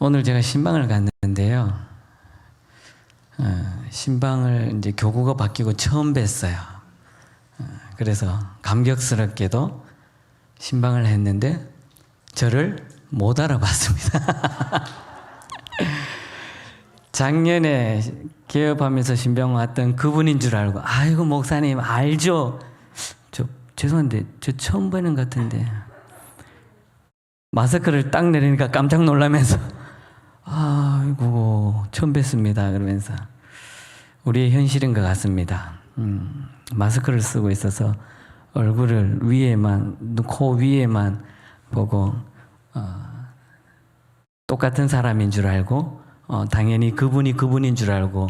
오늘 제가 신방을 갔는데요. 신방을 이제 교구가 바뀌고 처음 뵀어요. 그래서 감격스럽게도 신방을 했는데 저를 못 알아봤습니다. 작년에 개업하면서 신방 왔던 그분인 줄 알고, 아이고 목사님 알죠? 죄송한데 저 처음 뵈는 것 같은데. 마스크를 딱 내리니까 깜짝 놀라면서 아이고 처음 뵙습니다 그러면서 우리의 현실인 것 같습니다. 마스크를 쓰고 있어서 얼굴을 위에만, 코 위에만 보고 똑같은 사람인 줄 알고 당연히 그분인 줄 알고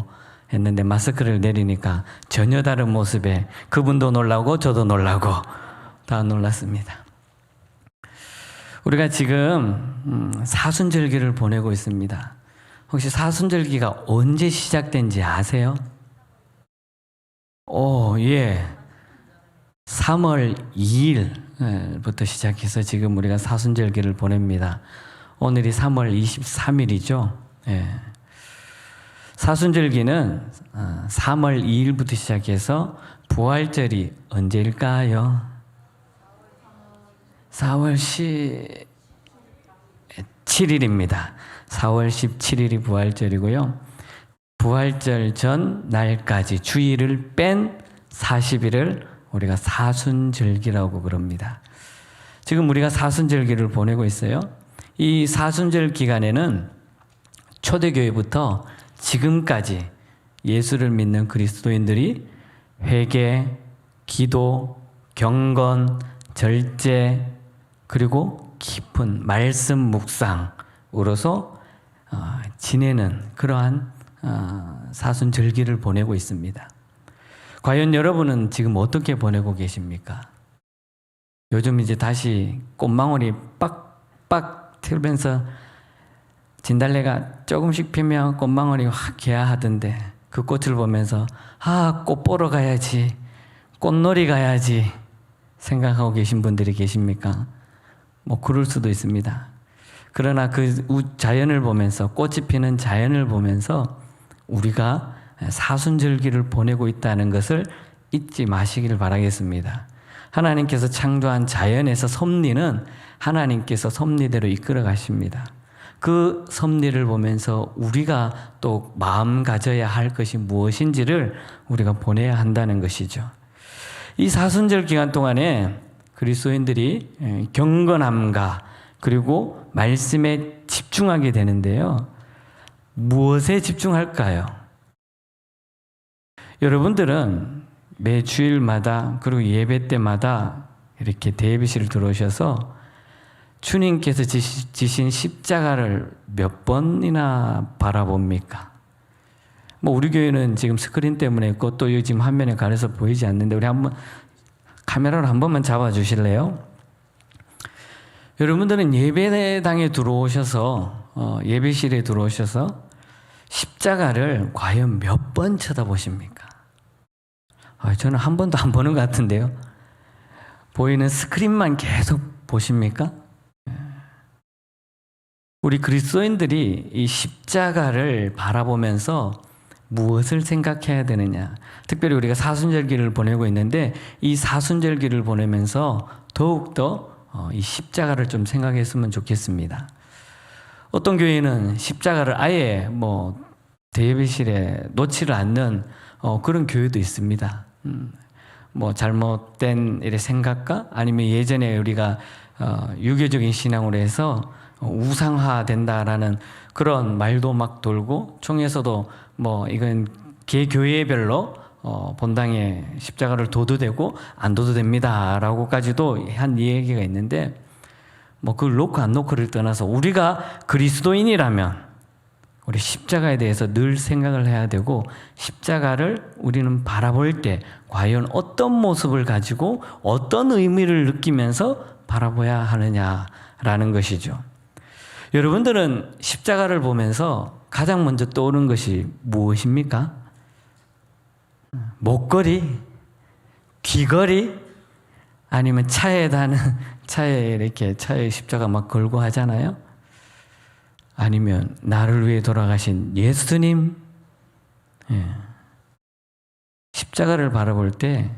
했는데 마스크를 내리니까 전혀 다른 모습에 그분도 놀라고 저도 놀라고 다 놀랐습니다. 우리가 지금 사순절기를 보내고 있습니다. 혹시 사순절기가 언제 시작된지 아세요? 예. 3월 2일부터 시작해서 지금 우리가 사순절기를 보냅니다. 오늘이 3월 23일이죠. 예. 사순절기는 3월 2일부터 시작해서 부활절이 언제일까요? 4월 17일입니다. 4월 17일이 부활절이고요. 부활절 전 날까지 주일을 뺀 40일을 우리가 사순절기라고 그럽니다. 지금 우리가 사순절기를 보내고 있어요. 이 사순절 기간에는 초대교회부터 지금까지 예수를 믿는 그리스도인들이 회개, 기도, 경건, 절제, 그리고 깊은 말씀 묵상으로서 지내는 그러한 사순절기를 보내고 있습니다. 과연 여러분은 지금 어떻게 보내고 계십니까? 요즘 이제 다시 꽃망울이 빡빡 틀면서 진달래가 조금씩 피면 꽃망울이 확 개화하던데 그 꽃을 보면서 꽃 보러 가야지, 꽃놀이 가야지 생각하고 계신 분들이 계십니까? 뭐 그럴 수도 있습니다. 그러나 그 자연을 보면서, 꽃이 피는 자연을 보면서 우리가 사순절기를 보내고 있다는 것을 잊지 마시기를 바라겠습니다. 하나님께서 창조한 자연에서 섭리는 하나님께서 섭리대로 이끌어 가십니다. 그 섭리를 보면서 우리가 또 마음 가져야 할 것이 무엇인지를 우리가 보내야 한다는 것이죠. 이 사순절 기간 동안에 그리스도인들이 경건함과 그리고 말씀에 집중하게 되는데요. 무엇에 집중할까요? 여러분들은 매 주일마다 그리고 예배 때마다 이렇게 대예배실을 들어오셔서 주님께서 지신 십자가를 몇 번이나 바라봅니까? 우리 교회는 지금 스크린 때문에 있고 또 지금 화면에 가려서 보이지 않는데 우리 한번 카메라로 한 번만 잡아 주실래요? 여러분들은 예배당에 들어오셔서 예배실에 들어오셔서 십자가를 과연 몇 번 쳐다보십니까? 저는 한 번도 안 보는 것 같은데요. 보이는 스크린만 계속 보십니까? 우리 그리스도인들이 이 십자가를 바라보면서 무엇을 생각해야 되느냐? 특별히 우리가 사순절기를 보내고 있는데 이 사순절기를 보내면서 더욱더 이 십자가를 좀 생각했으면 좋겠습니다. 어떤 교회는 십자가를 아예 대예배실에 놓지를 않는 그런 교회도 있습니다. 잘못된 이런 생각과 아니면 예전에 우리가 유교적인 신앙으로 해서 우상화된다라는 그런 말도 막 돌고 총에서도 이건 개교회별로 본당에 십자가를 둬도 되고 안 둬도 됩니다라고까지도 한 얘기가 있는데 그걸 놓고 안 놓고를 떠나서 우리가 그리스도인이라면 우리 십자가에 대해서 늘 생각을 해야 되고 십자가를 우리는 바라볼 때 과연 어떤 모습을 가지고 어떤 의미를 느끼면서 바라봐야 하느냐라는 것이죠. 여러분들은 십자가를 보면서 가장 먼저 떠오르는 것이 무엇입니까? 목걸이? 귀걸이? 아니면 차에 이렇게 차에 십자가 막 걸고 하잖아요. 아니면 나를 위해 돌아가신 예수님? 예. 십자가를 바라볼 때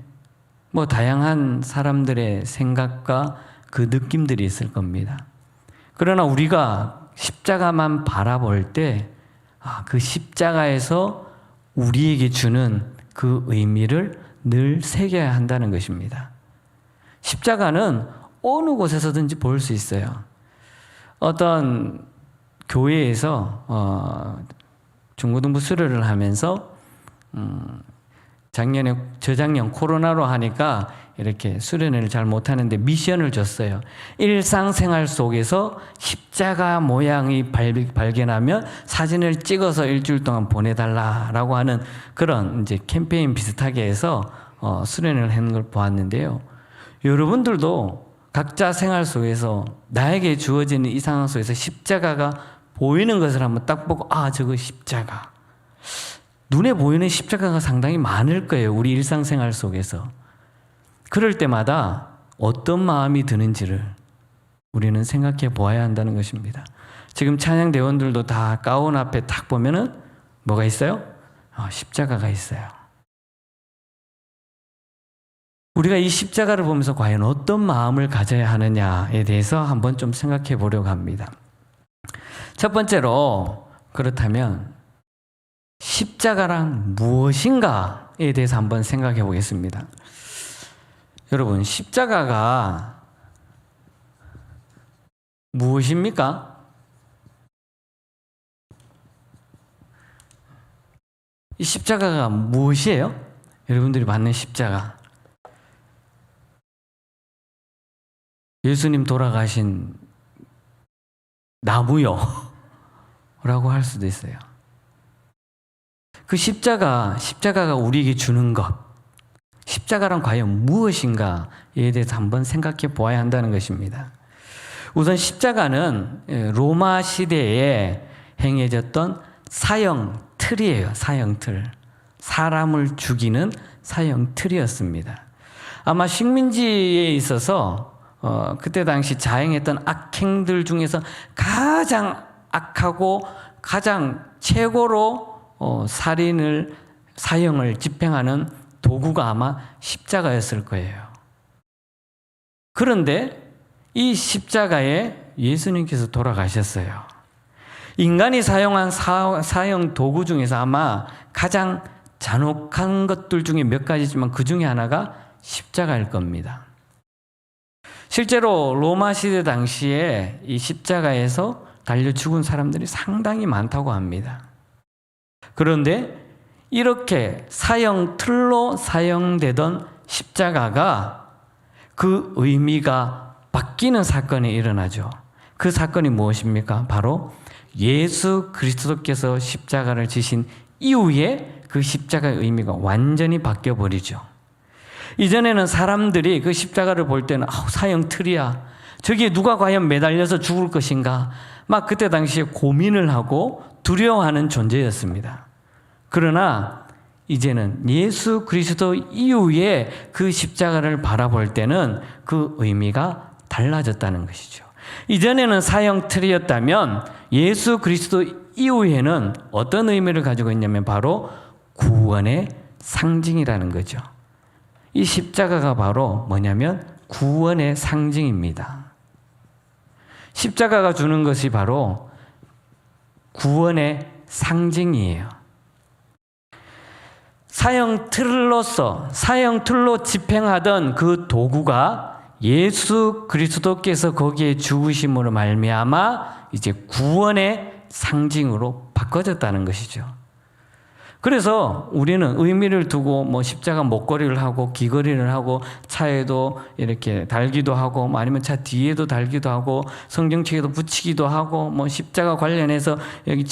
뭐 다양한 사람들의 생각과 그 느낌들이 있을 겁니다. 그러나 우리가 십자가만 바라볼 때 그 십자가에서 우리에게 주는 그 의미를 늘 새겨야 한다는 것입니다. 십자가는 어느 곳에서든지 볼 수 있어요. 어떤 교회에서 중고등부 수료를 하면서 저작년 코로나로 하니까 이렇게 수련회를 잘 못하는데 미션을 줬어요. 일상생활 속에서 십자가 모양이 발견하면 사진을 찍어서 일주일 동안 보내달라라고 하는 그런 이제 캠페인 비슷하게 해서 수련회를 하는 걸 보았는데요. 여러분들도 각자 생활 속에서 나에게 주어지는 이 상황 속에서 십자가가 보이는 것을 한번 딱 보고 저거 십자가. 눈에 보이는 십자가가 상당히 많을 거예요. 우리 일상생활 속에서. 그럴 때마다 어떤 마음이 드는지를 우리는 생각해 보아야 한다는 것입니다. 지금 찬양대원들도 다 가운 앞에 딱 보면은 뭐가 있어요? 십자가가 있어요. 우리가 이 십자가를 보면서 과연 어떤 마음을 가져야 하느냐에 대해서 한번 좀 생각해 보려고 합니다. 첫 번째로 그렇다면 십자가란 무엇인가에 대해서 한번 생각해 보겠습니다. 여러분, 십자가가 무엇입니까? 이 십자가가 무엇이에요? 여러분들이 받는 십자가. 예수님 돌아가신 나무요 라고 할 수도 있어요. 그 십자가가 우리에게 주는 것, 십자가란 과연 무엇인가에 대해서 한번 생각해 보아야 한다는 것입니다. 우선 십자가는 로마 시대에 행해졌던 사형 틀이에요. 사형 틀. 사람을 죽이는 사형 틀이었습니다. 아마 식민지에 있어서 그때 당시 자행했던 악행들 중에서 가장 악하고 가장 최고로 사형을 집행하는 도구가 아마 십자가였을 거예요. 그런데 이 십자가에 예수님께서 돌아가셨어요. 인간이 사용한 사형 도구 중에서 아마 가장 잔혹한 것들 중에 몇 가지지만 그 중에 하나가 십자가일 겁니다. 실제로 로마 시대 당시에 이 십자가에서 달려 죽은 사람들이 상당히 많다고 합니다. 그런데 이렇게 사형 틀로 사용되던 십자가가 그 의미가 바뀌는 사건이 일어나죠. 그 사건이 무엇입니까? 바로 예수 그리스도께서 십자가를 지신 이후에 그 십자가의 의미가 완전히 바뀌어 버리죠. 이전에는 사람들이 그 십자가를 볼 때는 사형 틀이야. 저기에 누가 과연 매달려서 죽을 것인가? 막 그때 당시에 고민을 하고 두려워하는 존재였습니다. 그러나 이제는 예수 그리스도 이후에 그 십자가를 바라볼 때는 그 의미가 달라졌다는 것이죠. 이전에는 사형 틀이었다면 예수 그리스도 이후에는 어떤 의미를 가지고 있냐면 바로 구원의 상징이라는 거죠. 이 십자가가 바로 뭐냐면 구원의 상징입니다. 십자가가 주는 것이 바로 구원의 상징이에요. 사형 틀로 집행하던 그 도구가 예수 그리스도께서 거기에 죽으심으로 말미암아 이제 구원의 상징으로 바꿔졌다는 것이죠. 그래서 우리는 의미를 두고 십자가 목걸이를 하고 귀걸이를 하고 차에도 이렇게 달기도 하고 아니면 차 뒤에도 달기도 하고 성경책에도 붙이기도 하고 십자가 관련해서 여기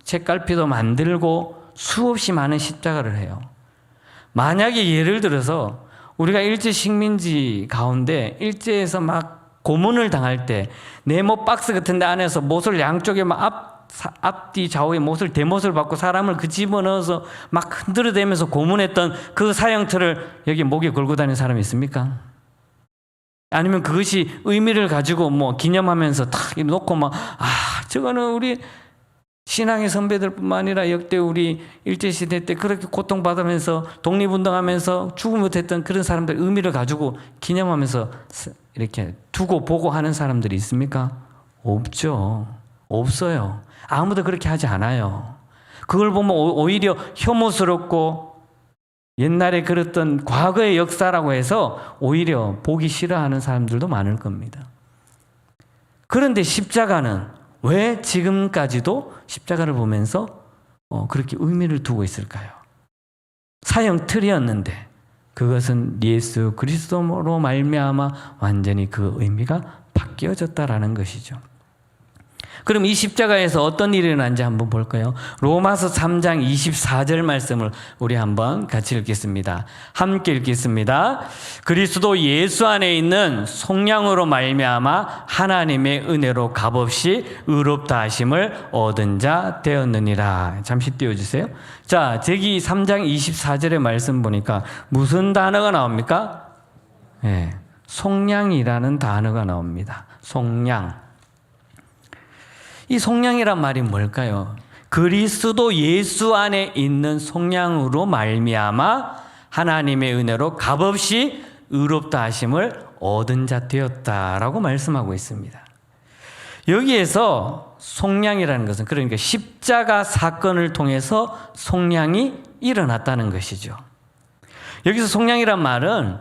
책갈피도 만들고 수없이 많은 십자가를 해요. 만약에 예를 들어서 우리가 일제 식민지 가운데 일제에서 막 고문을 당할 때 네모 박스 같은 데 안에서 못을 양쪽에 앞뒤 좌우에 대못을 받고 사람을 그 집어넣어서 막 흔들어대면서 고문했던 그 사형틀을 여기 목에 걸고 다니는 사람이 있습니까? 아니면 그것이 의미를 가지고 기념하면서 탁 놓고 저거는 우리 신앙의 선배들뿐만 아니라 역대 우리 일제시대 때 그렇게 고통받으면서 독립운동하면서 죽음 못했던 그런 사람들 의미를 가지고 기념하면서 이렇게 두고 보고 하는 사람들이 있습니까? 없죠. 없어요. 아무도 그렇게 하지 않아요. 그걸 보면 오히려 혐오스럽고 옛날에 그랬던 과거의 역사라고 해서 오히려 보기 싫어하는 사람들도 많을 겁니다. 그런데 십자가는 왜 지금까지도 십자가를 보면서 그렇게 의미를 두고 있을까요? 사형 틀이었는데 그것은 예수 그리스도로 말미암아 완전히 그 의미가 바뀌어졌다라는 것이죠. 그럼 이 십자가에서 어떤 일이 일어난지 한번 볼까요? 로마서 3장 24절 말씀을 우리 한번 같이 읽겠습니다. 함께 읽겠습니다. 그리스도 예수 안에 있는 속량으로 말미암아 하나님의 은혜로 값없이 의롭다 하심을 얻은 자 되었느니라. 잠시 띄워주세요. 자, 저기 3장 24절의 말씀 보니까 무슨 단어가 나옵니까? 네, 속량이라는 단어가 나옵니다. 속량. 이 속량이란 말이 뭘까요? 그리스도 예수 안에 있는 속량으로 말미암아 하나님의 은혜로 값없이 의롭다 하심을 얻은 자 되었다라고 말씀하고 있습니다. 여기에서 속량이라는 것은 그러니까 십자가 사건을 통해서 속량이 일어났다는 것이죠. 여기서 속량이란 말은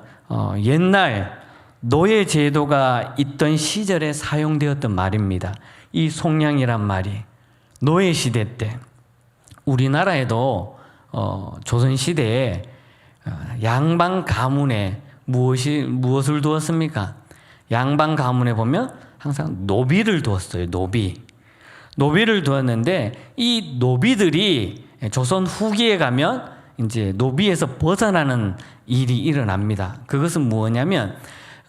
옛날 노예 제도가 있던 시절에 사용되었던 말입니다. 이 속량이란 말이 노예 시대 때 우리나라에도 조선 시대에 양반 가문에 무엇을 두었습니까? 양반 가문에 보면 항상 노비를 두었어요. 노비를 두었는데 이 노비들이 조선 후기에 가면 이제 노비에서 벗어나는 일이 일어납니다. 그것은 무엇냐면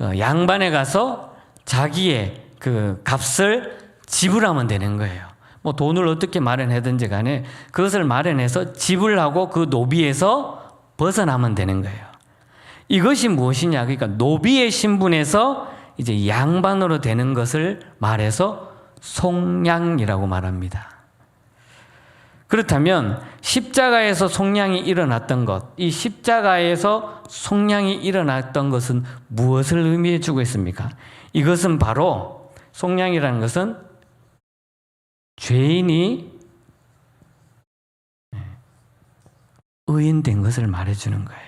양반에 가서 자기의 그 값을 지불하면 되는 거예요. 뭐 돈을 어떻게 마련하든지 간에 그것을 마련해서 지불하고 그 노비에서 벗어나면 되는 거예요. 이것이 무엇이냐? 그러니까 노비의 신분에서 이제 양반으로 되는 것을 말해서 속량이라고 말합니다. 그렇다면 십자가에서 속량이 일어났던 것, 이 십자가에서 속량이 일어났던 것은 무엇을 의미해 주고 있습니까? 이것은 바로 속량이라는 것은 죄인이 의인된 것을 말해주는 거예요.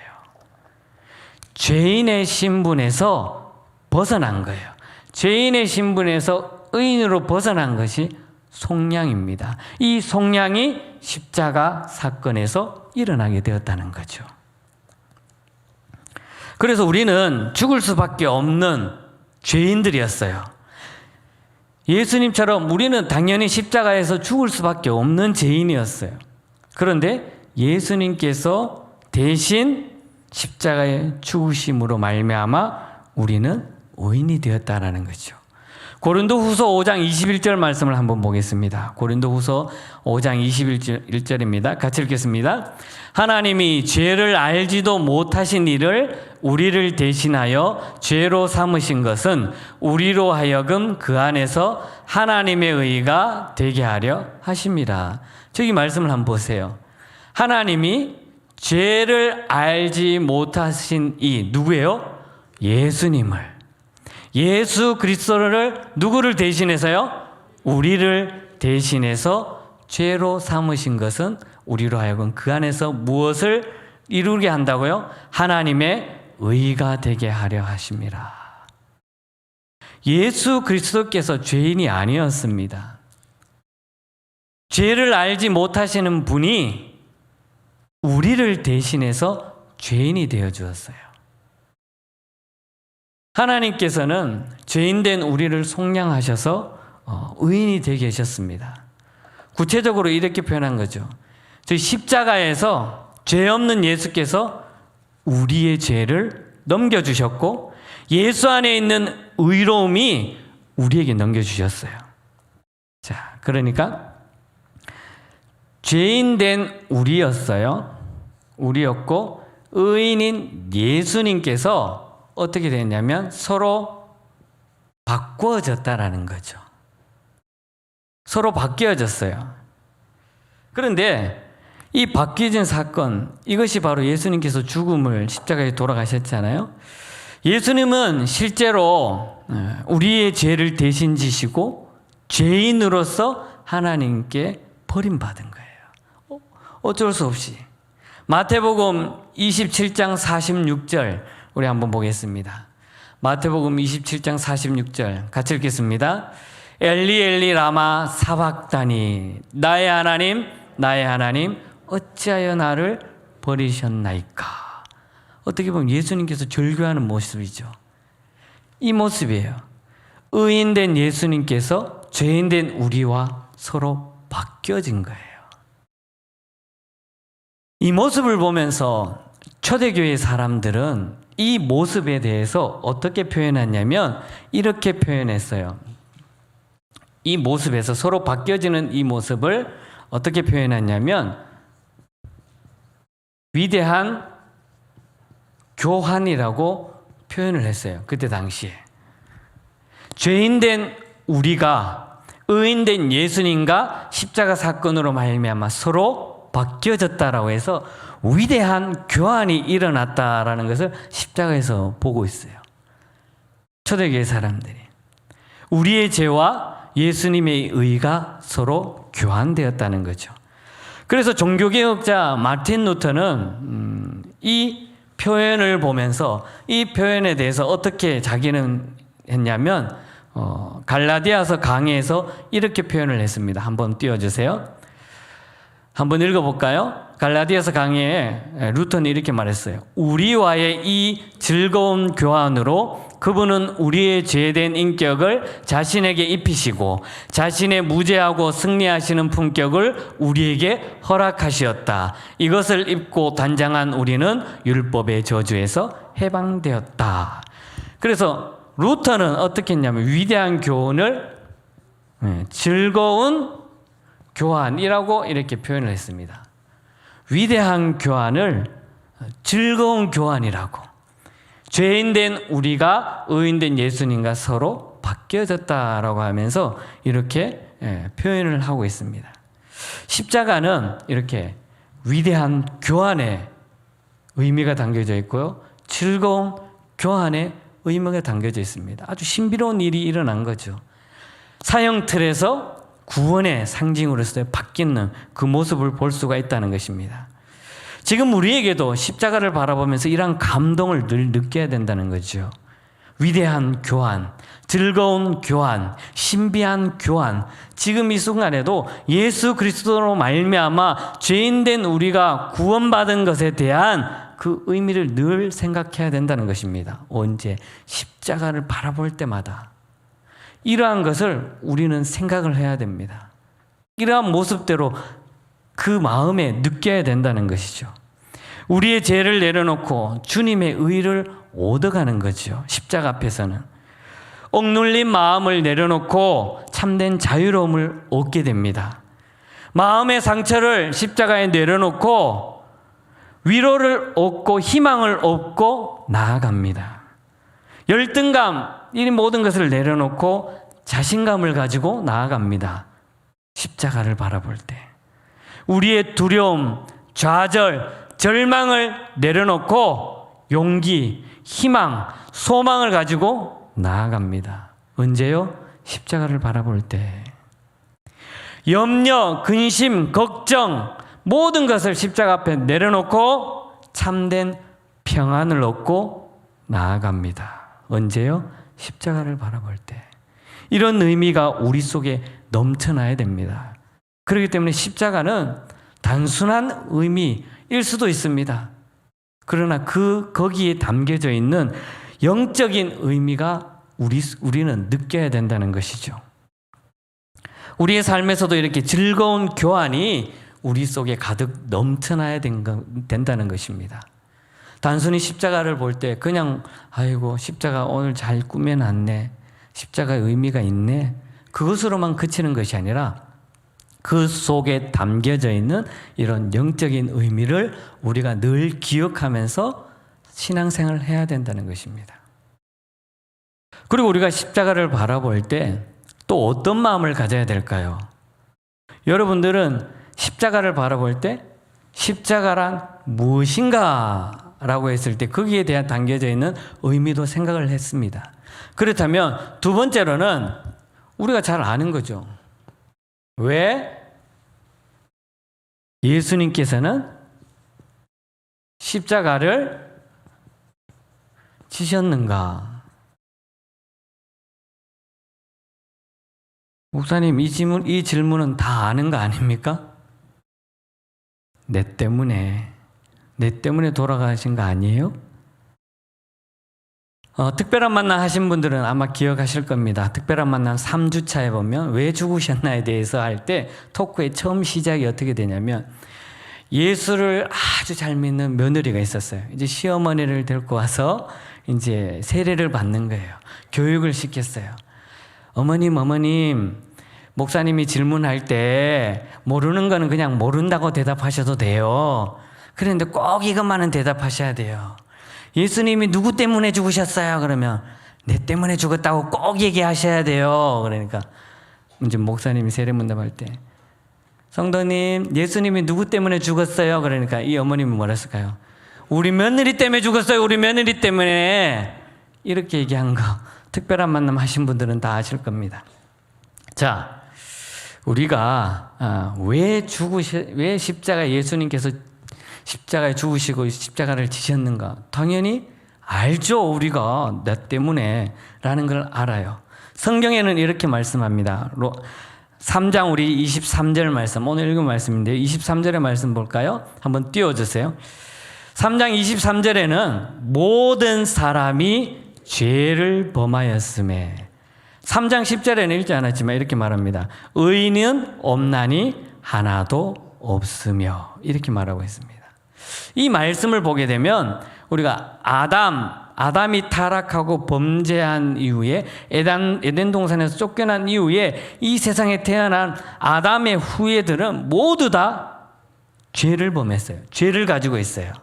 죄인의 신분에서 벗어난 거예요. 죄인의 신분에서 의인으로 벗어난 것이 속량입니다. 이 속량이 십자가 사건에서 일어나게 되었다는 거죠. 그래서 우리는 죽을 수밖에 없는 죄인들이었어요. 예수님처럼 우리는 당연히 십자가에서 죽을 수밖에 없는 죄인이었어요. 그런데 예수님께서 대신 십자가의 죽으심으로 말미암아 우리는 의인이 되었다라는 거죠. 고린도후서 5장 21절 말씀을 한번 보겠습니다. 고린도후서 5장 21절입니다. 같이 읽겠습니다. 하나님이 죄를 알지도 못하신 이를 우리를 대신하여 죄로 삼으신 것은 우리로 하여금 그 안에서 하나님의 의가 되게 하려 하심이라. 저기 말씀을 한번 보세요. 하나님이 죄를 알지 못하신 이 누구예요? 예수님을. 예수 그리스도를 누구를 대신해서요? 우리를 대신해서 죄로 삼으신 것은 우리로 하여금 그 안에서 무엇을 이루게 한다고요? 하나님의 의가 되게 하려 하심이라. 예수 그리스도께서 죄인이 아니었습니다. 죄를 알지 못하시는 분이 우리를 대신해서 죄인이 되어 주었어요. 하나님께서는 죄인된 우리를 속량하셔서 의인이 되게 하셨습니다. 구체적으로 이렇게 표현한 거죠. 저희 십자가에서 죄 없는 예수께서 우리의 죄를 넘겨주셨고 예수 안에 있는 의로움이 우리에게 넘겨주셨어요. 자, 그러니까 죄인된 우리였고 의인인 예수님께서 어떻게 됐냐면 서로 바꾸어졌다라는 거죠. 서로 바뀌어졌어요. 그런데 이 바뀌어진 사건, 이것이 바로 예수님께서 죽음을 십자가에 돌아가셨잖아요. 예수님은 실제로 우리의 죄를 대신 지시고 죄인으로서 하나님께 버림받은 거예요. 어쩔 수 없이. 마태복음 27장 46절 우리 한번 보겠습니다. 마태복음 27장 46절 같이 읽겠습니다. 엘리 엘리 라마 사박다니 나의 하나님 나의 하나님 어찌하여 나를 버리셨나이까. 어떻게 보면 예수님께서 절규하는 모습이죠. 이 모습이에요. 의인된 예수님께서 죄인된 우리와 서로 바뀌어진 거예요. 이 모습을 보면서 초대교회 사람들은 이 모습에 대해서 어떻게 표현했냐면 이렇게 표현했어요. 이 모습에서 서로 바뀌어지는 이 모습을 어떻게 표현했냐면 위대한 교환이라고 표현을 했어요. 그때 당시에. 죄인된 우리가 의인된 예수님과 십자가 사건으로 말미암아 서로 바뀌어졌다라고 해서 위대한 교환이 일어났다라는 것을 십자가에서 보고 있어요. 초대교회 사람들이. 우리의 죄와 예수님의 의가 서로 교환되었다는 거죠. 그래서 종교개혁자 마틴 루터는 이 표현을 보면서 이 표현에 대해서 어떻게 자기는 했냐면 갈라디아서 강해에서 이렇게 표현을 했습니다. 한번 띄워주세요. 한번 읽어볼까요? 갈라디아서 강해에 루터는 이렇게 말했어요. 우리와의 이 즐거운 교환으로 그분은 우리의 죄된 인격을 자신에게 입히시고 자신의 무죄하고 승리하시는 품격을 우리에게 허락하시었다. 이것을 입고 단장한 우리는 율법의 저주에서 해방되었다. 그래서 루터는 어떻게 했냐면 위대한 교훈을 즐거운 교환이라고 이렇게 표현을 했습니다. 위대한 교환을 즐거운 교환이라고. 죄인된 우리가 의인된 예수님과 서로 바뀌어졌다라고 하면서 이렇게 표현을 하고 있습니다. 십자가는 이렇게 위대한 교환의 의미가 담겨져 있고요. 즐거운 교환의 의미가 담겨져 있습니다. 아주 신비로운 일이 일어난 거죠. 사형틀에서 구원의 상징으로서 바뀌는 그 모습을 볼 수가 있다는 것입니다. 지금 우리에게도 십자가를 바라보면서 이러한 감동을 늘 느껴야 된다는 거죠. 위대한 교환, 즐거운 교환, 신비한 교환. 지금 이 순간에도 예수 그리스도로 말미암아 죄인된 우리가 구원받은 것에 대한 그 의미를 늘 생각해야 된다는 것입니다. 언제? 십자가를 바라볼 때마다. 이러한 것을 우리는 생각을 해야 됩니다. 이러한 모습대로 그 마음에 느껴야 된다는 것이죠. 우리의 죄를 내려놓고 주님의 의를 얻어가는 거죠. 십자가 앞에서는. 억눌린 마음을 내려놓고 참된 자유로움을 얻게 됩니다. 마음의 상처를 십자가에 내려놓고 위로를 얻고 희망을 얻고 나아갑니다. 열등감, 이 모든 것을 내려놓고 자신감을 가지고 나아갑니다. 십자가를 바라볼 때. 우리의 두려움, 좌절, 절망을 내려놓고 용기, 희망, 소망을 가지고 나아갑니다. 언제요? 십자가를 바라볼 때. 염려, 근심, 걱정, 모든 것을 십자가 앞에 내려놓고 참된 평안을 얻고 나아갑니다. 언제요? 십자가를 바라볼 때. 이런 의미가 우리 속에 넘쳐나야 됩니다. 그렇기 때문에 십자가는 단순한 의미일 수도 있습니다. 그러나 거기에 담겨져 있는 영적인 의미가 우리는 느껴야 된다는 것이죠. 우리의 삶에서도 이렇게 즐거운 교환이 우리 속에 가득 넘쳐나야 된다는 것입니다. 단순히 십자가를 볼 때 그냥 아이고 십자가 오늘 잘 꾸며놨네. 십자가의 의미가 있네. 그것으로만 그치는 것이 아니라 그 속에 담겨져 있는 이런 영적인 의미를 우리가 늘 기억하면서 신앙생활을 해야 된다는 것입니다. 그리고 우리가 십자가를 바라볼 때 또 어떤 마음을 가져야 될까요? 여러분들은 십자가를 바라볼 때 십자가란 무엇인가 라고 했을 때 거기에 대한 담겨져 있는 의미도 생각을 했습니다. 그렇다면 두 번째로는 우리가 잘 아는 거죠. 왜 예수님께서는 십자가를 지셨는가? 목사님, 이 질문은 다 아는 거 아닙니까? 내 때문에 돌아가신 거 아니에요? 특별한 만남 하신 분들은 아마 기억하실 겁니다. 특별한 만남 3주차에 보면 왜 죽으셨나에 대해서 할 때 토크의 처음 시작이 어떻게 되냐면 예수를 아주 잘 믿는 며느리가 있었어요. 이제 시어머니를 데리고 와서 이제 세례를 받는 거예요. 교육을 시켰어요. 어머님, 목사님이 질문할 때 모르는 거는 그냥 모른다고 대답하셔도 돼요. 그런데 꼭 이것만은 대답하셔야 돼요. 예수님이 누구 때문에 죽으셨어요? 그러면 내 때문에 죽었다고 꼭 얘기하셔야 돼요. 그러니까 이제 목사님이 세례문답할 때 성도님, 예수님이 누구 때문에 죽었어요? 그러니까 이 어머님이 뭐라 했을까요? 우리 며느리 때문에 죽었어요. 우리 며느리 때문에. 이렇게 얘기한 거 특별한 만남 하신 분들은 다 아실 겁니다. 자, 우리가 왜 십자가 예수님께서 십자가에 죽으시고 십자가를 지셨는가? 당연히 알죠. 우리가 나 때문에 라는 걸 알아요. 성경에는 이렇게 말씀합니다. 3장 우리 23절 말씀, 오늘 읽은 말씀인데요. 23절의 말씀 볼까요? 한번 띄워주세요. 3장 23절에는 모든 사람이 죄를 범하였음에, 3장 10절에는 읽지 않았지만 이렇게 말합니다. 의인은 없나니 하나도 없으며, 이렇게 말하고 있습니다. 이 말씀을 보게 되면 우리가 아담이 타락하고 범죄한 이후에 에덴 동산에서 쫓겨난 이후에 이 세상에 태어난 아담의 후예들은 모두 다 죄를 범했어요. 죄를 가지고 있어요.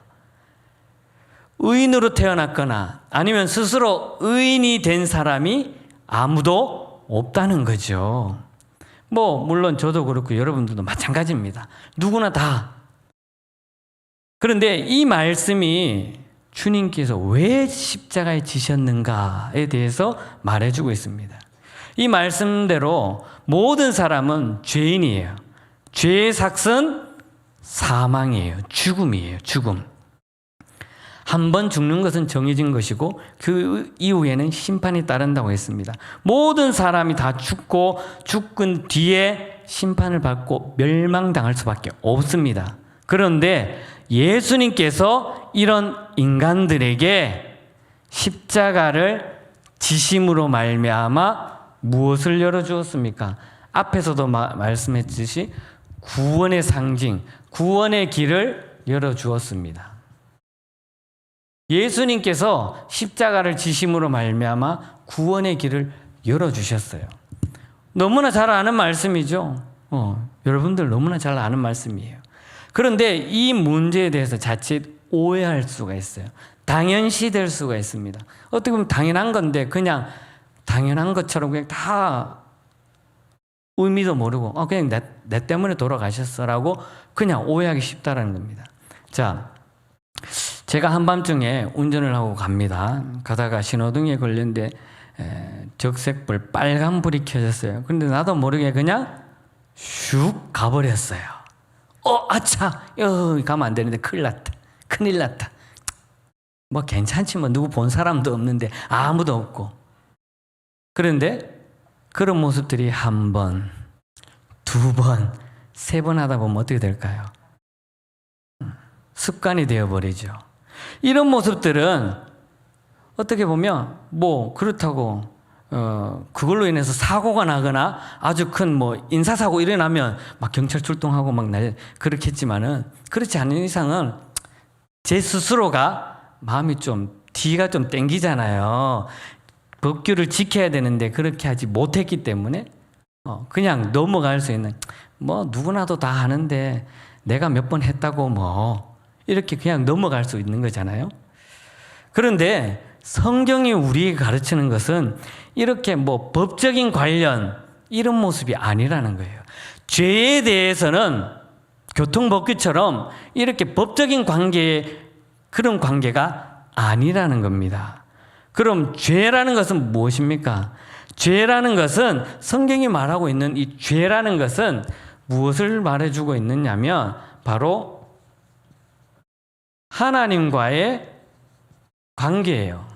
의인으로 태어났거나 아니면 스스로 의인이 된 사람이 아무도 없다는 거죠. 물론 저도 그렇고 여러분들도 마찬가지입니다. 누구나 다. 그런데 이 말씀이 주님께서 왜 십자가에 지셨는가에 대해서 말해주고 있습니다. 이 말씀대로 모든 사람은 죄인이에요. 죄의 삭은 사망이에요. 죽음이에요. 죽음. 한 번 죽는 것은 정해진 것이고 그 이후에는 심판이 따른다고 했습니다. 모든 사람이 다 죽은 뒤에 심판을 받고 멸망당할 수밖에 없습니다. 그런데 예수님께서 이런 인간들에게 십자가를 지심으로 말미암아 무엇을 열어주었습니까? 앞에서도 말씀했듯이 구원의 상징, 구원의 길을 열어주었습니다. 예수님께서 십자가를 지심으로 말미암아 구원의 길을 열어주셨어요. 너무나 잘 아는 말씀이죠. 여러분들 너무나 잘 아는 말씀이에요. 그런데 이 문제에 대해서 자칫 오해할 수가 있어요. 당연시 될 수가 있습니다. 어떻게 보면 당연한 건데 그냥 당연한 것처럼 그냥 다 의미도 모르고 그냥 내 때문에 돌아가셨어라고 그냥 오해하기 쉽다라는 겁니다. 자, 제가 한밤중에 운전을 하고 갑니다. 가다가 신호등에 걸렸는데 적색불 빨간불이 켜졌어요. 그런데 나도 모르게 그냥 슉 가버렸어요. 아차! 가면 안 되는데 큰일 났다. 괜찮지 누구 본 사람도 없는데 아무도 없고. 그런데 그런 모습들이 한 번, 두 번, 세 번 하다 보면 어떻게 될까요? 습관이 되어버리죠. 이런 모습들은 어떻게 보면 그렇다고 그걸로 인해서 사고가 나거나 아주 큰 인사사고 일어나면 막 경찰 출동하고 그렇겠지만은 그렇지 않은 이상은 제 스스로가 마음이 뒤가 좀 땡기잖아요. 법규를 지켜야 되는데 그렇게 하지 못했기 때문에 그냥 넘어갈 수 있는 누구나도 다 하는데 내가 몇 번 했다고 이렇게 그냥 넘어갈 수 있는 거잖아요. 그런데 성경이 우리에게 가르치는 것은 이렇게 법적인 관련 이런 모습이 아니라는 거예요. 죄에 대해서는 교통법규처럼 이렇게 법적인 관계, 그런 관계가 아니라는 겁니다. 그럼 죄라는 것은 무엇입니까? 죄라는 것은, 성경이 말하고 있는 이 죄라는 것은 무엇을 말해주고 있느냐면 바로 하나님과의 관계예요.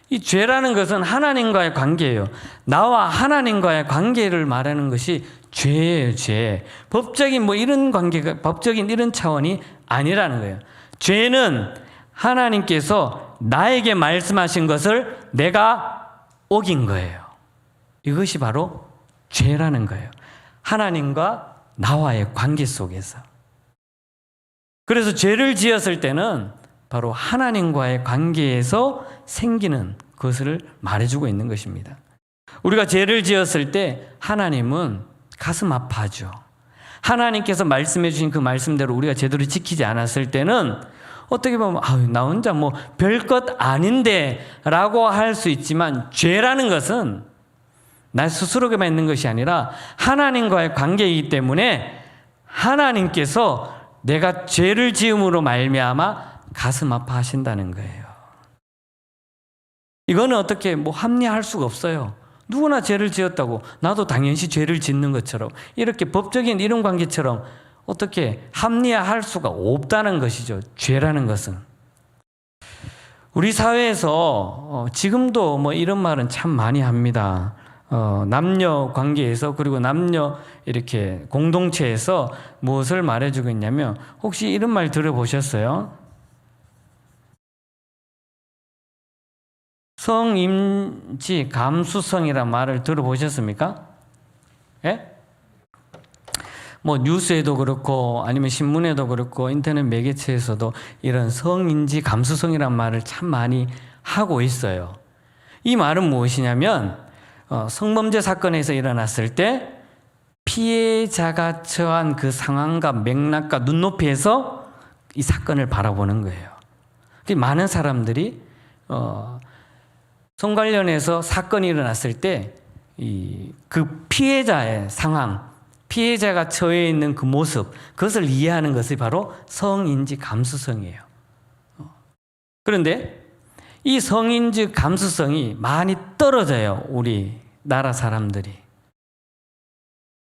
이 죄라는 것은 하나님과의 관계예요. 나와 하나님과의 관계를 말하는 것이 죄예요, 죄. 법적인 이런 관계가, 법적인 이런 차원이 아니라는 거예요. 죄는 하나님께서 나에게 말씀하신 것을 내가 어긴 거예요. 이것이 바로 죄라는 거예요. 하나님과 나와의 관계 속에서. 그래서 죄를 지었을 때는 바로 하나님과의 관계에서 생기는 것을 말해주고 있는 것입니다. 우리가 죄를 지었을 때 하나님은 가슴 아파하죠. 하나님께서 말씀해 주신 그 말씀대로 우리가 제대로 지키지 않았을 때는 어떻게 보면 나 혼자 별것 아닌데 라고 할 수 있지만, 죄라는 것은 나 스스로에게만 있는 것이 아니라 하나님과의 관계이기 때문에 하나님께서 내가 죄를 지음으로 말미암아 가슴 아파하신다는 거예요. 이거는 어떻게 합리화할 수가 없어요. 누구나 죄를 지었다고 나도 당연시 죄를 짓는 것처럼, 이렇게 법적인 이런 관계처럼 어떻게 합리화할 수가 없다는 것이죠. 죄라는 것은. 우리 사회에서 지금도 이런 말은 참 많이 합니다. 남녀 관계에서, 그리고 남녀 이렇게 공동체에서 무엇을 말해주고 있냐면, 혹시 이런 말 들어보셨어요? 성임지 감수성이란 말을 들어보셨습니까? 예? 뉴스에도 그렇고 아니면 신문에도 그렇고 인터넷 매개체에서도 이런 성인지 감수성이란 말을 참 많이 하고 있어요. 이 말은 무엇이냐면, 성범죄 사건에서 일어났을 때 피해자가 처한 그 상황과 맥락과 눈높이에서 이 사건을 바라보는 거예요. 많은 사람들이 성 관련해서 사건이 일어났을 때 그 피해자의 상황, 피해자가 처해 있는 그 모습, 그것을 이해하는 것이 바로 성인지 감수성이에요. 그런데 이 성인지 감수성이 많이 떨어져요, 우리나라 사람들이.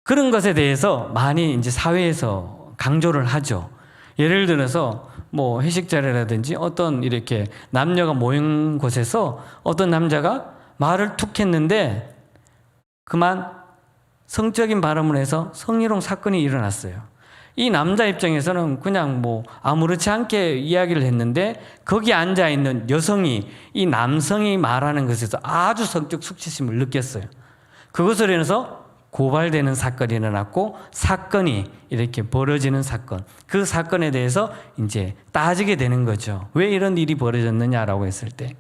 그런 것에 대해서 많이 이제 사회에서 강조를 하죠. 예를 들어서 회식 자리라든지 어떤 이렇게 남녀가 모인 곳에서 어떤 남자가 말을 툭 했는데 그만 성적인 발언을 해서 성희롱 사건이 일어났어요. 이 남자 입장에서는 그냥 아무렇지 않게 이야기를 했는데, 거기 앉아있는 여성이 이 남성이 말하는 것에서 아주 성적 수치심을 느꼈어요. 그것으로 인해서 고발되는 사건이 일어났고, 사건이 이렇게 벌어지는 사건, 그 사건에 대해서 이제 따지게 되는 거죠. 왜 이런 일이 벌어졌느냐라고 했을 때,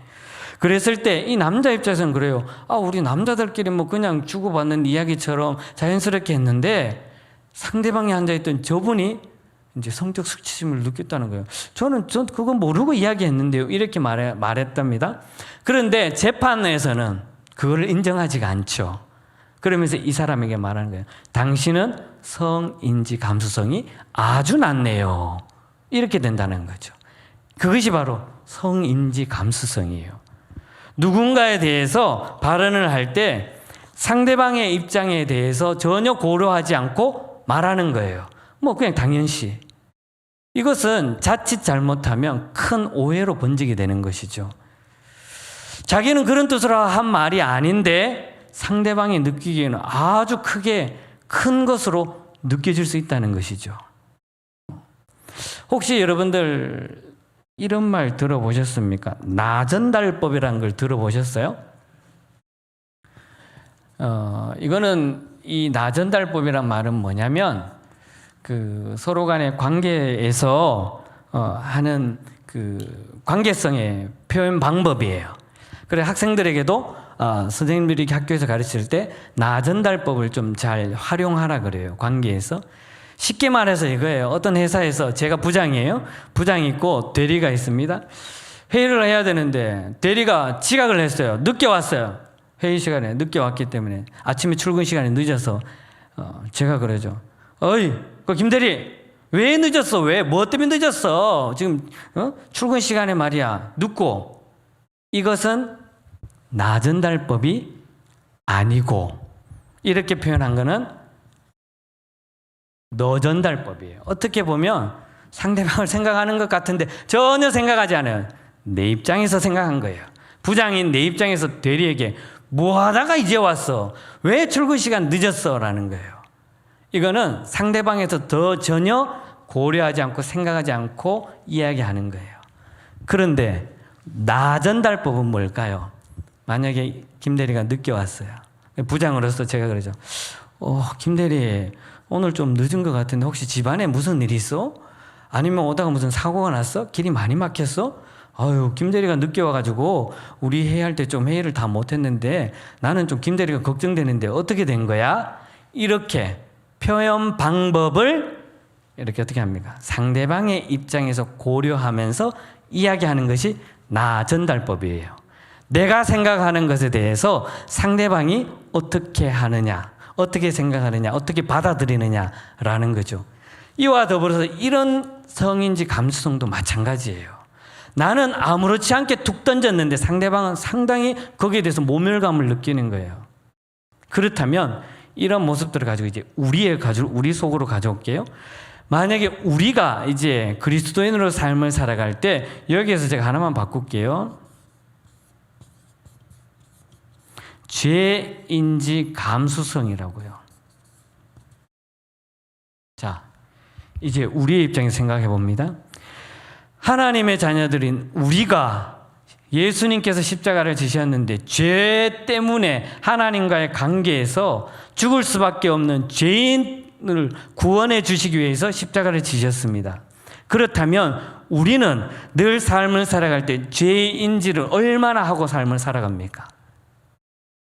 그랬을 때 이 남자 입장에서는 그래요. 우리 남자들끼리 그냥 주고받는 이야기처럼 자연스럽게 했는데, 상대방이 앉아있던 저분이 이제 성적 수치심을 느꼈다는 거예요. 전 그거 모르고 이야기했는데요, 이렇게 말했답니다. 그런데 재판에서는 그걸 인정하지가 않죠. 그러면서 이 사람에게 말하는 거예요. 당신은 성인지 감수성이 아주 낮네요. 이렇게 된다는 거죠. 그것이 바로 성인지 감수성이에요. 누군가에 대해서 발언을 할 때 상대방의 입장에 대해서 전혀 고려하지 않고 말하는 거예요. 그냥 당연시. 이것은 자칫 잘못하면 큰 오해로 번지게 되는 것이죠. 자기는 그런 뜻으로 한 말이 아닌데 상대방이 느끼기에는 아주 크게 큰 것으로 느껴질 수 있다는 것이죠. 혹시 여러분들 이런 말 들어보셨습니까? 나전달법이라는 걸 들어보셨어요? 이거는 이 나전달법이란 말은 뭐냐면, 그 서로 간의 관계에서 하는 그 관계성의 표현 방법이에요. 그래 학생들에게도 선생님들이 학교에서 가르칠 때 나전달법을 좀 잘 활용하라 그래요. 관계에서. 쉽게 말해서 이거예요. 어떤 회사에서 제가 부장이에요. 부장이 있고 대리가 있습니다. 회의를 해야 되는데 대리가 지각을 했어요. 늦게 왔어요. 회의 시간에 늦게 왔기 때문에 아침에 출근 시간이 늦어서 제가 그러죠. 어이, 그 김대리, 왜 늦었어? 왜? 뭐 때문에 늦었어? 지금 출근 시간에 말이야. 늦고. 이것은 나전달법이 아니고, 이렇게 표현한 거는 너전달법이에요. 어떻게 보면 상대방을 생각하는 것 같은데 전혀 생각하지 않아요. 내 입장에서 생각한 거예요. 부장인 내 입장에서 대리에게 뭐 하다가 이제 왔어? 왜 출근 시간 늦었어? 라는 거예요. 이거는 상대방에서 더 전혀 고려하지 않고 생각하지 않고 이야기하는 거예요. 그런데 나전달법은 뭘까요? 만약에 김대리가 늦게 왔어요. 부장으로서 제가 그러죠. 김대리, 오늘 좀 늦은 것 같은데 혹시 집안에 무슨 일 있어? 아니면 오다가 무슨 사고가 났어? 길이 많이 막혔어? 아유, 김대리가 늦게 와가지고 우리 회의할 때 좀 회의를 다 못했는데 나는 좀 김대리가 걱정되는데 어떻게 된 거야? 이렇게 표현 방법을 이렇게 어떻게 합니까? 상대방의 입장에서 고려하면서 이야기하는 것이 나전달법이에요. 내가 생각하는 것에 대해서 상대방이 어떻게 하느냐, 어떻게 생각하느냐, 어떻게 받아들이느냐라는 거죠. 이와 더불어서 이런 성인지 감수성도 마찬가지예요. 나는 아무렇지 않게 툭 던졌는데 상대방은 상당히 거기에 대해서 모멸감을 느끼는 거예요. 그렇다면 이런 모습들을 가지고 이제 우리 속으로 가져올게요. 만약에 우리가 이제 그리스도인으로 삶을 살아갈 때 여기에서 제가 하나만 바꿀게요. 죄인지 감수성이라고요. 자, 이제 우리의 입장에서 생각해 봅니다. 하나님의 자녀들인 우리가 예수님께서 십자가를 지셨는데 죄 때문에 하나님과의 관계에서 죽을 수밖에 없는 죄인을 구원해 주시기 위해서 십자가를 지셨습니다. 그렇다면 우리는 늘 삶을 살아갈 때 죄인지를 얼마나 하고 삶을 살아갑니까?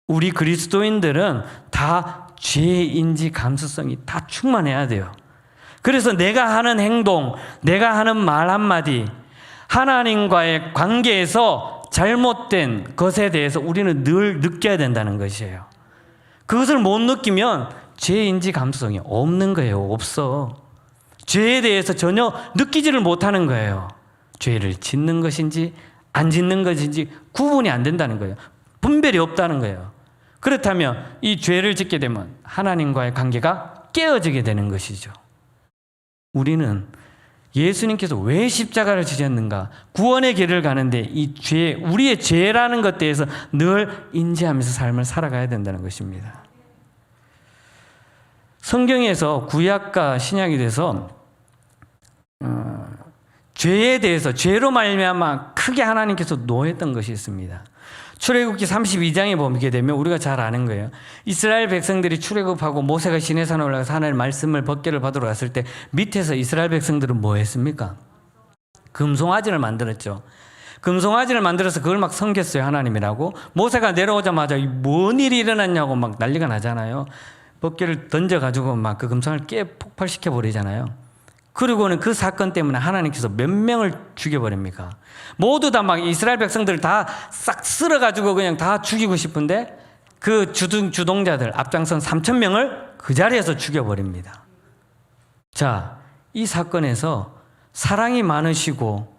우리 그리스도인들은 다 죄인지 감수성이 다 충만해야 돼요. 그래서 내가 하는 행동, 내가 하는 말 한마디, 하나님과의 관계에서 잘못된 것에 대해서 우리는 늘 느껴야 된다는 것이에요. 그것을 못 느끼면 죄인지 감수성이 없는 거예요. 없어. 죄에 대해서 전혀 느끼지를 못하는 거예요. 죄를 짓는 것인지 안 짓는 것인지 구분이 안 된다는 거예요. 분별이 없다는 거예요. 그렇다면 이 죄를 짓게 되면 하나님과의 관계가 깨어지게 되는 것이죠. 우리는 예수님께서 왜 십자가를 지셨는가? 구원의 길을 가는데 이 죄, 우리의 죄라는 것에 대해서 늘 인지하면서 삶을 살아가야 된다는 것입니다. 성경에서 구약과 신약에 대해서 죄에 대해서 죄로 말미암아 크게 하나님께서 노했던 것이 있습니다. 출애굽기 32장에 보게 되면 우리가 잘 아는 거예요. 이스라엘 백성들이 출애굽하고 모세가 시내산에 올라가서 하나님의 말씀을 법궤를 받으러 갔을 때 밑에서 이스라엘 백성들은 뭐 했습니까? 금송아지를 만들었죠. 금송아지를 만들어서 그걸 막 섬겼어요. 하나님이라고. 모세가 내려오자마자 뭔 일이 일어났냐고 막 난리가 나잖아요. 법궤를 던져가지고 막 그 금송아지를 폭발시켜 버리잖아요. 그리고는 그 사건 때문에 하나님께서 몇 명을 죽여버립니까? 모두 다 막 이스라엘 백성들을 다 싹 쓸어가지고 그냥 다 죽이고 싶은데 그 주동자들 앞장선 3,000명을 그 자리에서 죽여버립니다. 자, 이 사건에서 사랑이 많으시고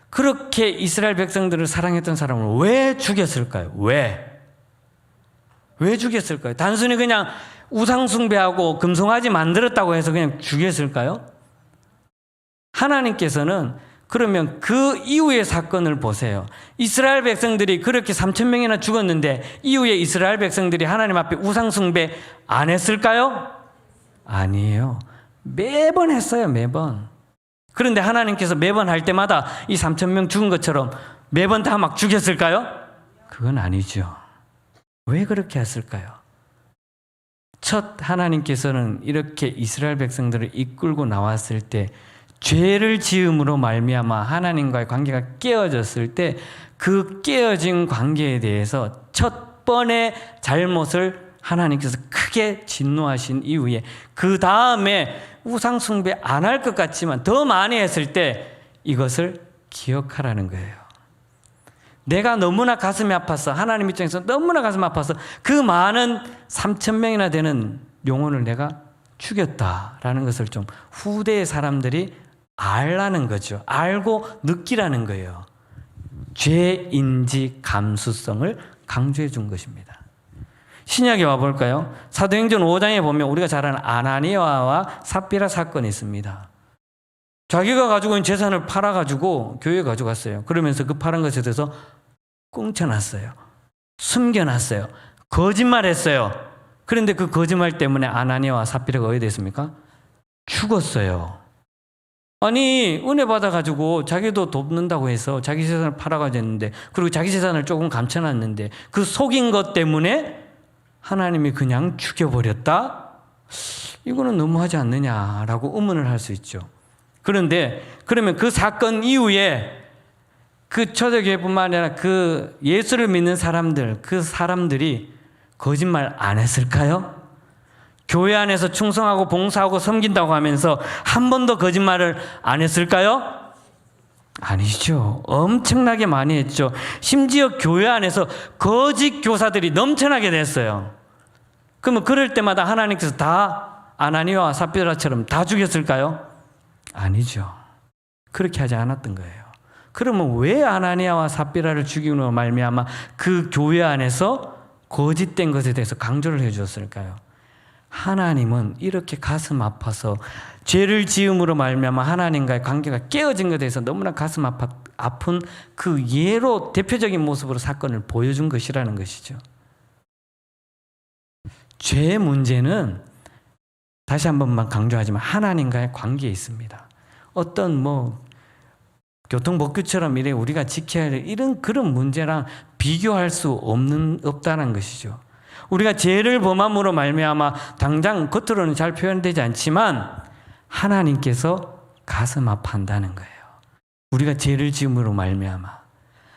그렇게 이스라엘 백성들을 사랑했던 사람을 왜 죽였을까요? 왜 죽였을까요? 단순히 그냥 우상숭배하고 금송아지 만들었다고 해서 그냥 죽였을까요? 하나님께서는 그러면 그 이후의 사건을 보세요. 이스라엘 백성들이 그렇게 3,000명이나 죽었는데 이후에 이스라엘 백성들이 하나님 앞에 우상숭배 안 했을까요? 아니에요. 매번 했어요. 매번. 그런데 하나님께서 매번 할 때마다 이 3,000명 죽은 것처럼 매번 다 막 죽였을까요? 그건 아니죠. 왜 그렇게 했을까요? 첫 하나님께서는 이렇게 이스라엘 백성들을 이끌고 나왔을 때 죄를 지음으로 말미암아 하나님과의 관계가 깨어졌을 때 그 깨어진 관계에 대해서 첫 번의 잘못을 하나님께서 크게 진노하신 이후에 그 다음에 우상 숭배 안 할 것 같지만 더 많이 했을 때 이것을 기억하라는 거예요. 내가 너무나 가슴이 아파서 하나님 입장에서 너무나 가슴 아파서 그 많은 3,000명이나 되는 영혼을 내가 죽였다라는 것을 좀 후대의 사람들이 알라는 거죠. 알고 느끼라는 거예요. 죄인지 감수성을 강조해 준 것입니다. 신약에 와볼까요? 사도행전 5장에 보면 우리가 잘 아는 아나니아와 삽비라 사건이 있습니다. 자기가 가지고 있는 재산을 팔아가지고 교회에 가져갔어요. 그러면서 그 팔은 것에 대해서 꽁쳐놨어요. 숨겨놨어요. 거짓말했어요. 그런데 그 거짓말 때문에 아나니아와 삽비라가 어디 됐습니까? 죽었어요. 아니, 은혜 받아가지고 자기도 돕는다고 해서 자기 재산을 팔아가졌는데, 그리고 자기 재산을 조금 감춰놨는데 그 속인 것 때문에 하나님이 그냥 죽여버렸다? 이거는 너무하지 않느냐라고 의문을 할 수 있죠. 그런데 그러면 그 사건 이후에 그 초대교회뿐만 아니라 그 예수를 믿는 사람들, 그 사람들이 거짓말 안 했을까요? 교회 안에서 충성하고 봉사하고 섬긴다고 하면서 한 번도 거짓말을 안 했을까요? 아니죠. 엄청나게 많이 했죠. 심지어 교회 안에서 거짓 교사들이 넘쳐나게 됐어요. 그러면 그럴 때마다 하나님께서 다 아나니아와 삽비라처럼 다 죽였을까요? 아니죠. 그렇게 하지 않았던 거예요. 그러면 왜 아나니아와 삽비라를 죽이므로 말미암아 그 교회 안에서 거짓된 것에 대해서 강조를 해 주었을까요? 하나님은 이렇게 가슴 아파서 죄를 지음으로 말미암아 하나님과의 관계가 깨어진 것에 대해서 너무나 가슴 아픈 그 예로 대표적인 모습으로 사건을 보여준 것이라는 것이죠. 죄의 문제는 다시 한 번만 강조하지만 하나님과의 관계에 있습니다. 어떤 교통법규처럼 이래 우리가 지켜야 할 이런 그런 문제랑 비교할 수 없다는 것이죠. 우리가 죄를 범함으로 말미암아 당장 겉으로는 잘 표현되지 않지만 하나님께서 가슴 아파한다는 거예요. 우리가 죄를 지음으로 말미암아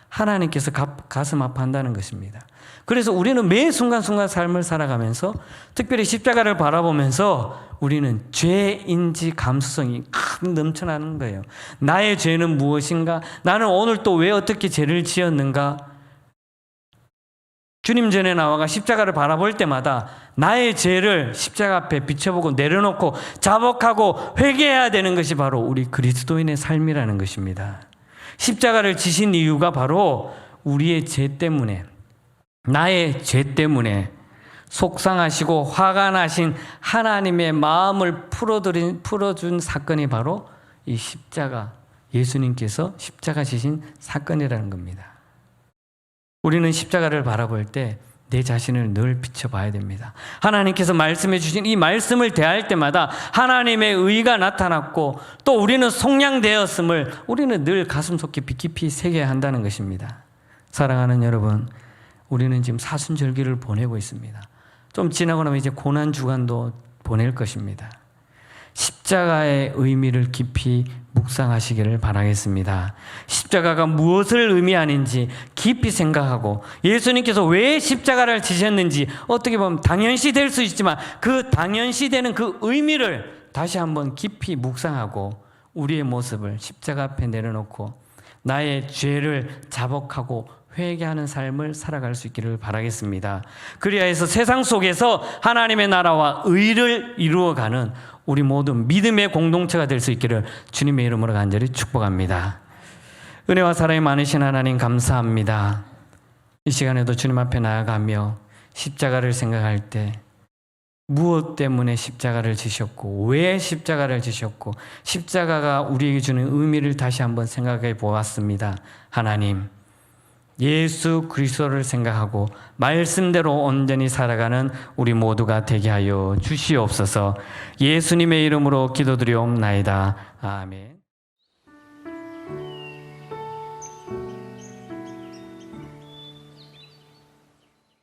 하나님께서 가슴 아파한다는 것입니다. 그래서 우리는 매 순간순간 삶을 살아가면서 특별히 십자가를 바라보면서 우리는 죄인지 감수성이 넘쳐나는 거예요. 나의 죄는 무엇인가? 나는 오늘 또 왜 어떻게 죄를 지었는가? 주님 전에 나와가 십자가를 바라볼 때마다 나의 죄를 십자가 앞에 비춰보고 내려놓고 자복하고 회개해야 되는 것이 바로 우리 그리스도인의 삶이라는 것입니다. 십자가를 지신 이유가 바로 우리의 죄 때문에, 나의 죄 때문에 속상하시고 화가 나신 하나님의 마음을 풀어준 사건이 바로 이 십자가, 예수님께서 십자가 지신 사건이라는 겁니다. 우리는 십자가를 바라볼 때 내 자신을 늘 비춰봐야 됩니다. 하나님께서 말씀해 주신 이 말씀을 대할 때마다 하나님의 의가 나타났고 또 우리는 속량되었음을 우리는 늘 가슴속에 깊이 새겨야 한다는 것입니다. 사랑하는 여러분, 우리는 지금 사순절기를 보내고 있습니다. 좀 지나고 나면 이제 고난주간도 보낼 것입니다. 십자가의 의미를 깊이 묵상하시기를 바라겠습니다. 십자가가 무엇을 의미하는지 깊이 생각하고 예수님께서 왜 십자가를 지셨는지 어떻게 보면 당연시 될 수 있지만 그 당연시 되는 그 의미를 다시 한번 깊이 묵상하고 우리의 모습을 십자가 앞에 내려놓고 나의 죄를 자복하고 회개하는 삶을 살아갈 수 있기를 바라겠습니다. 그리하여서 세상 속에서 하나님의 나라와 의를 이루어가는 우리 모두 믿음의 공동체가 될 수 있기를 주님의 이름으로 간절히 축복합니다. 은혜와 사랑이 많으신 하나님 감사합니다. 이 시간에도 주님 앞에 나아가며 십자가를 생각할 때 무엇 때문에 십자가를 지셨고 왜 십자가를 지셨고 십자가가 우리에게 주는 의미를 다시 한번 생각해 보았습니다. 하나님, 예수 그리스도를 생각하고 말씀대로 온전히 살아가는 우리 모두가 되게 하여 주시옵소서. 예수님의 이름으로 기도드리옵나이다. 아멘.